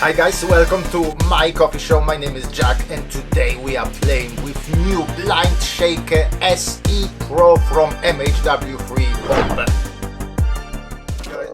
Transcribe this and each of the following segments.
Hi guys, welcome to my coffee show. My name is Jack and today we are playing with new blind shaker SE Pro from MHW-3BOMBER.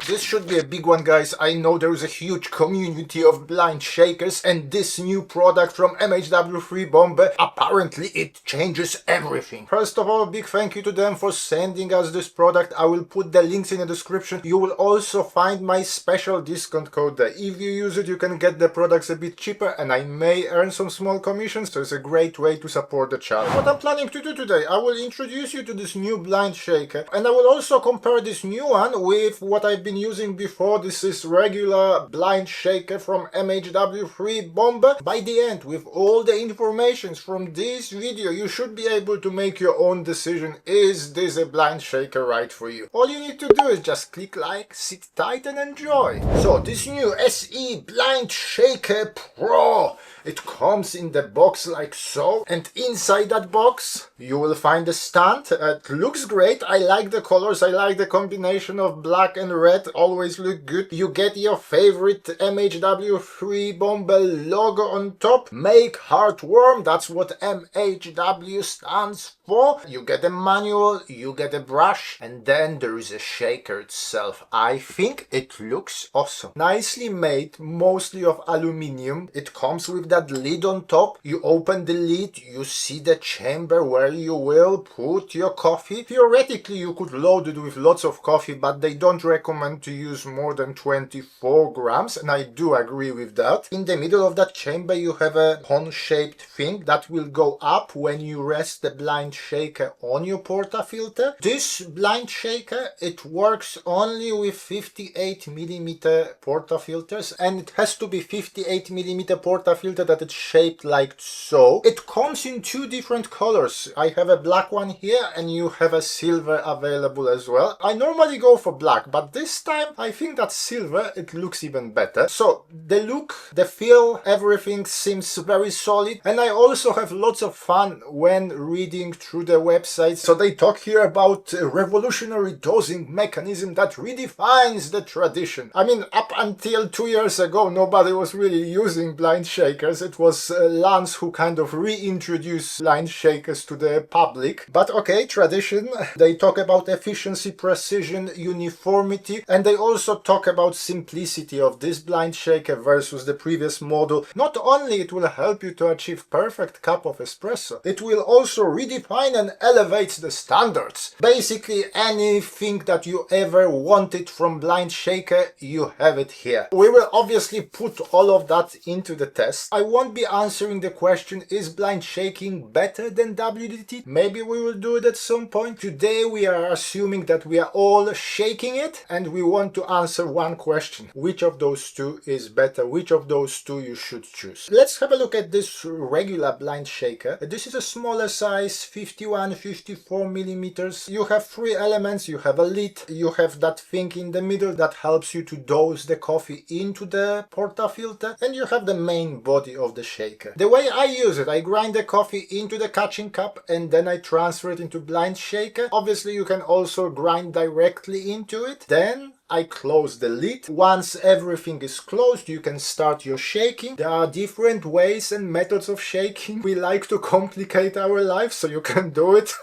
This should be a big one, guys. I know there is a huge community of blind shakers, and this new product from MHW-3BOMBER, apparently it changes everything. First of all, big thank you to them for sending us this product. I will put the links in the description. You will also find my special discount code there. If you use it, you can get the products a bit cheaper, and I may earn some small commissions, so it's a great way to support the channel. What I'm planning to do today, I will introduce you to this new blind shaker, and I will also compare this new one with what I've been using before. This is regular blind shaker from MHW-3BOMBER. By the end, with all the information from this video, you should be able to make your own decision. Is this a blind shaker right for you? All you need to do is just click like, sit tight and enjoy. So this new SE blind shaker Pro, it comes in the box like so, and inside that box you will find a stand. It looks great. I like the colors. I like the combination of black and red. Always look good. You get your favorite MHW-3BOMBER logo on top. Make heart warm. That's what MHW stands for. You get a manual, you get a brush, and then there is a shaker itself. I think it looks awesome. Nicely made, mostly of aluminium. It comes with that lid on top. You open the lid, you see the chamber where you will put your coffee. Theoretically, you could load it with lots of coffee, but they don't recommend to use more than 24 grams, and I do agree with that. In the middle of that chamber, you have a cone-shaped thing that will go up when you rest the blind shaker on your portafilter. This blind shaker, it works only with 58mm portafilters, and it has to be 58mm portafilter that it's shaped like so. It comes in two different colors. I have a black one here and you have a silver available as well. I normally go for black, but this time I think that silver, it looks even better. So the look, the feel, everything seems very solid, and I also have lots of fun when reading through the website. So they talk here about a revolutionary dosing mechanism that redefines the tradition. I mean, up until 2 years ago, nobody was really using blind shakers. It was Lance who kind of reintroduced blind shakers to the public. But okay, tradition. They talk about efficiency, precision, uniformity, and they also talk about simplicity of this blind shaker versus the previous model. Not only it will help you to achieve perfect cup of espresso, it will also redefine and elevate the standards. Basically anything that you ever wanted from blind shaker, you have it here. We will obviously put all of that into the test. I won't be answering the question, is blind shaking better than WDT? Maybe we will do it at some point. Today we are assuming that we are all shaking it, and we want to answer one question. Which of those two is better? Which of those two you should choose? Let's have a look at this regular blind shaker. This is a smaller size, 51-54mm. You have three elements. You have a lid, you have that thing in the middle that helps you to dose the coffee into the portafilter, and you have the main body of the shaker. The way I use it, I grind the coffee into the catching cup and then I transfer it into blind shaker. Obviously you can also grind directly into it. Then I close the lid. Once everything is closed, you can start your shaking. There are different ways and methods of shaking. We like to complicate our life, so you can do it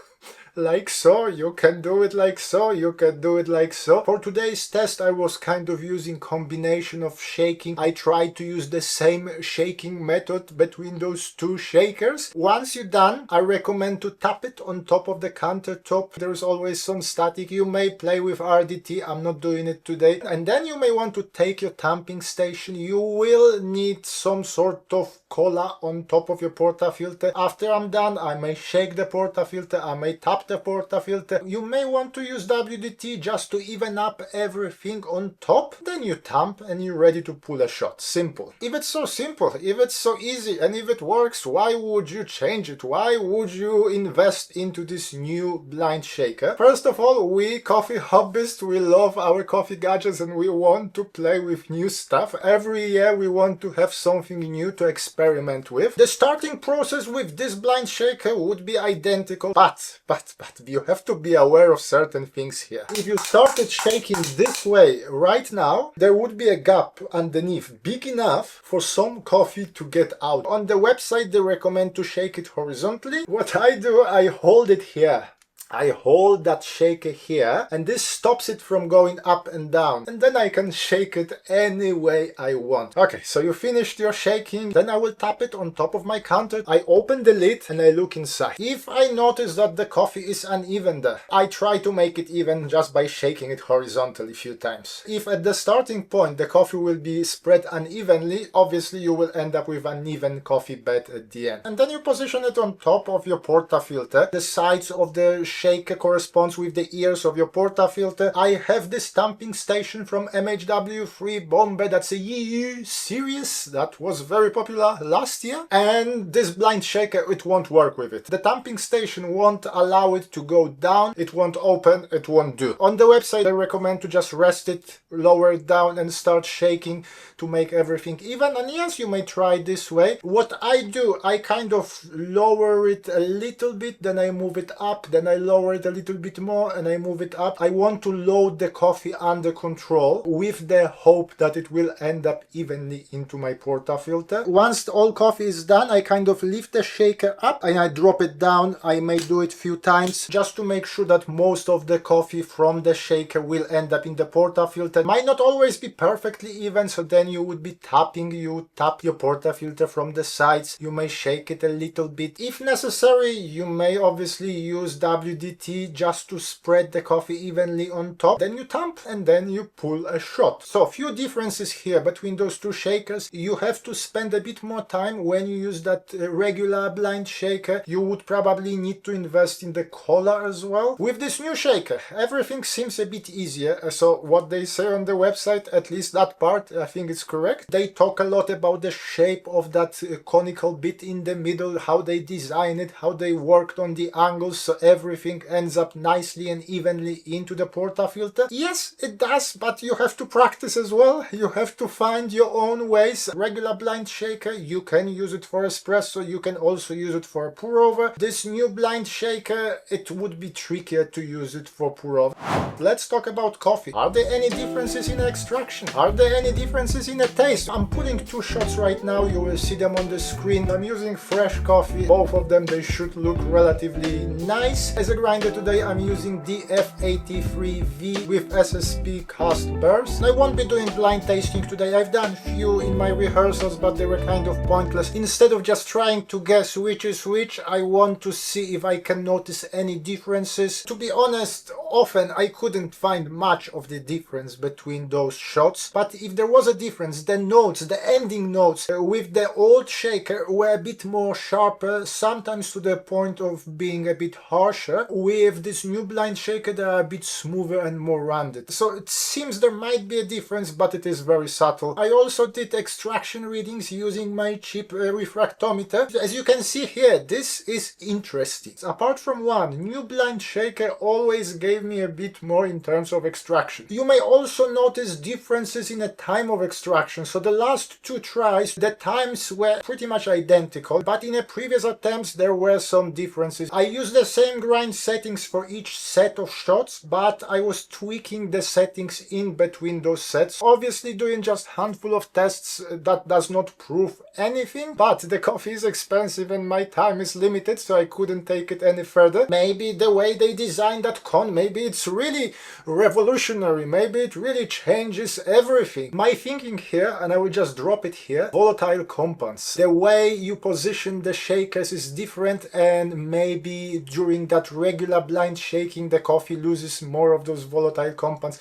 like so, you can do it like so, you can do it like so. For today's test, I was kind of using combination of shaking. I tried to use the same shaking method between those two shakers. Once you're done, I recommend to tap it on top of the countertop. There's always some static. You may play with RDT. I'm not doing it today. And then you may want to take your tamping station. You will need some sort of cola on top of your portafilter. After I'm done, I may shake the portafilter. I may tap the portafilter. You may want to use WDT just to even up everything on top. Then you tamp and you're ready to pull a shot. Simple. If it's so simple, if it's so easy, and if it works, why would you change it? Why would you invest into this new blind shaker? First of all, we coffee hobbyists, we love our coffee gadgets and we want to play with new stuff. Every year we want to have something new to experiment with. The starting process with this blind shaker would be identical, but but you have to be aware of certain things here. If you started shaking this way right now, there would be a gap underneath big enough for some coffee to get out. On the website they recommend to shake it horizontally. What I do, I hold it here. I hold that shaker here, and this stops it from going up and down, and then I can shake it any way I want. Okay, so you finished your shaking, then I will tap it on top of my counter. I open the lid and I look inside. If I notice that the coffee is uneven there, I try to make it even just by shaking it horizontally a few times. If at the starting point the coffee will be spread unevenly, obviously you will end up with uneven coffee bed at the end. And then you position it on top of your portafilter. The sides of the shaker corresponds with the ears of your portafilter. I have this tamping station from MHW-3BOMBER. That's a EU series that was very popular last year, and this blind shaker, it won't work with it. The tamping station won't allow it to go down, it won't open, it won't do. On the website I recommend to just rest it, lower it down and start shaking to make everything even. And yes, you may try this way. What I do, I kind of lower it a little bit, then I move it up, then I lower it a little bit more and I move it up. I want to load the coffee under control with the hope that it will end up evenly into my portafilter. Once all coffee is done, I kind of lift the shaker up and I drop it down. I may do it a few times just to make sure that most of the coffee from the shaker will end up in the portafilter. Might not always be perfectly even, so then you would be tapping. You tap your portafilter from the sides. You may shake it a little bit. If necessary, you may obviously use WDT just to spread the coffee evenly on top. Then you tamp and then you pull a shot. So a few differences here between those two shakers. You have to spend a bit more time when you use that regular blind shaker. You would probably need to invest in the collar as well. With this new shaker, everything seems a bit easier. So what they say on the website, at least that part, I think it's correct. They talk a lot about the shape of that conical bit in the middle, how they design it, how they worked on the angles so everything ends up nicely and evenly into the portafilter. Yes, it does, but you have to practice as well. You have to find your own ways. Regular blind shaker, you can use it for espresso, you can also use it for a pour over. This new blind shaker, it would be trickier to use it for pour over. Let's talk about coffee. Are there any differences in extraction? Are there any differences in the taste? I'm putting two shots right now, you will see them on the screen. I'm using fresh coffee. Both of them, they should look relatively nice. As a grinder today, I'm using the F83V with SSP cast burrs. I won't be doing blind tasting today. I've done few in my rehearsals, but they were kind of pointless. Instead of just trying to guess which is which, I want to see if I can notice any differences. To be honest, often I couldn't find much of the difference between those shots, but if there was a difference, the notes, the ending notes with the old shaker were a bit more sharper, sometimes to the point of being a bit harsher. With this new blind shaker, they are a bit smoother and more rounded. So it seems there might be a difference, but it is very subtle. I also did extraction readings using my cheap refractometer. As you can see here, this is interesting. Apart from one, new blind shaker always gave me a bit more in terms of extraction. You may also notice differences in the time of extraction. So the last two tries, the times were pretty much identical, but in the previous attempts there were some differences. I used the same grind settings for each set of shots, but I was tweaking the settings in between those sets. Obviously doing just handful of tests, that does not prove anything, but the coffee is expensive and my time is limited, so I couldn't take it any further. Maybe the way they designed that con, maybe it's really revolutionary, maybe it really changes everything. My thinking here, and I will just drop it here, volatile compounds. The way you position the shakers is different, and maybe during that regular blind shaking the coffee loses more of those volatile compounds.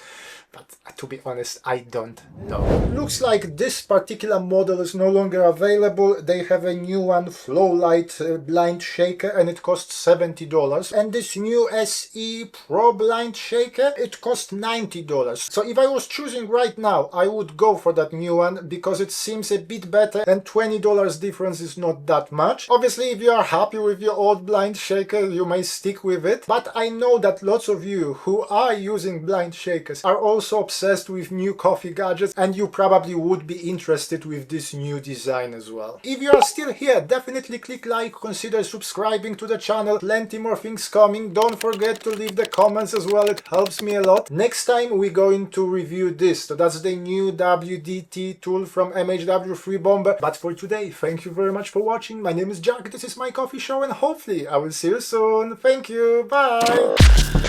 But to be honest, I don't know. Looks like this particular model is no longer available. They have a new one, Flow Light blind shaker, and it costs $70. And this new SE Pro blind shaker, it costs $90. So if I was choosing right now, I would go for that new one because it seems a bit better, and $20 difference is not that much. Obviously, if you are happy with your old blind shaker, you may stick with it. But I know that lots of you who are using blind shakers are also also obsessed with new coffee gadgets, and you probably would be interested with this new design as well. If you are still here, definitely click like, consider subscribing to the channel, plenty more things coming. Don't forget to leave the comments as well, it helps me a lot. Next time we're going to review this, so that's the new WDT tool from MHW-3BOMBER. But for today, thank you very much for watching. My name is Jack, this is my coffee show, and hopefully I will see you soon. Thank you, bye!